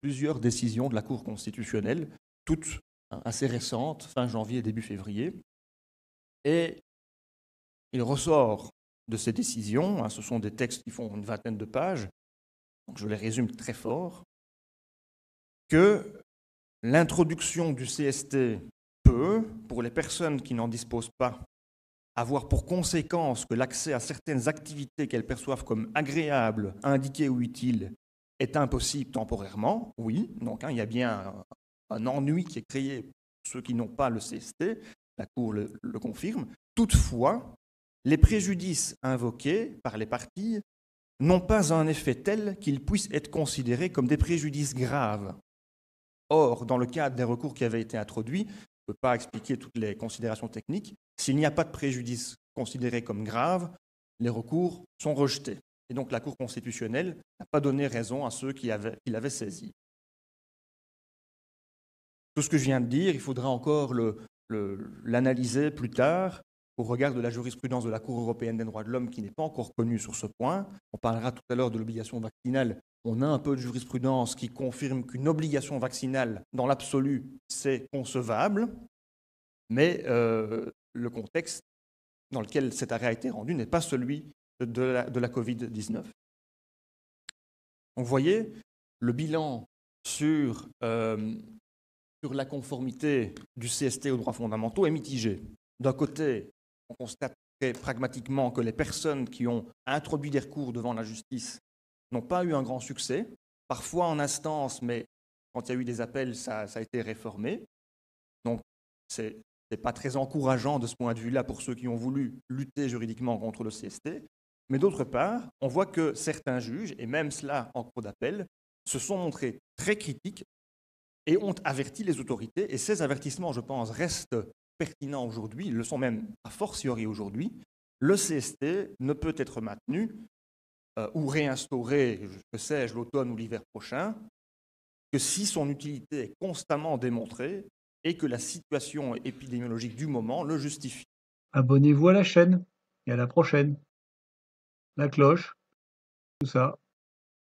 plusieurs décisions de la Cour constitutionnelle, toutes assez récentes, fin janvier, début février. Et il ressort de ces décisions, ce sont des textes qui font une vingtaine de pages, donc je les résume très fort, que l'introduction du CST peut, pour les personnes qui n'en disposent pas, avoir pour conséquence que l'accès à certaines activités qu'elles perçoivent comme agréables, indiquées ou utiles est impossible temporairement, oui, donc il y a bien un ennui qui est créé pour ceux qui n'ont pas le CST, la Cour le confirme. Toutefois, les préjudices invoqués par les parties n'ont pas un effet tel qu'ils puissent être considérés comme des préjudices graves. Or, dans le cadre des recours qui avaient été introduits, je ne peux pas expliquer toutes les considérations techniques, s'il n'y a pas de préjudice considéré comme grave, les recours sont rejetés. Et donc la Cour constitutionnelle n'a pas donné raison à ceux qui l'avaient saisi. Tout ce que je viens de dire, il faudra encore l'analyser plus tard au regard de la jurisprudence de la Cour européenne des droits de l'homme qui n'est pas encore connue sur ce point. On parlera tout à l'heure de l'obligation vaccinale. On a un peu de jurisprudence qui confirme qu'une obligation vaccinale, dans l'absolu, c'est concevable, mais le contexte dans lequel cet arrêt a été rendu n'est pas celui de la Covid-19. Donc, vous voyez, le bilan sur la conformité du CST aux droits fondamentaux est mitigé. D'un côté, on constate très pragmatiquement que les personnes qui ont introduit des recours devant la justice n'ont pas eu un grand succès, parfois en instance, mais quand il y a eu des appels, ça a été réformé. Donc, ce n'est pas très encourageant de ce point de vue-là pour ceux qui ont voulu lutter juridiquement contre le CST. Mais d'autre part, on voit que certains juges, et même cela en cour d'appel, se sont montrés très critiques et ont averti les autorités. Et ces avertissements, je pense, restent pertinents aujourd'hui, ils le sont même a fortiori aujourd'hui. Le CST ne peut être maintenu ou réinstauré, que sais-je, l'automne ou l'hiver prochain, que si son utilité est constamment démontrée et que la situation épidémiologique du moment le justifie. Abonnez-vous à la chaîne et à la prochaine. La cloche, tout ça.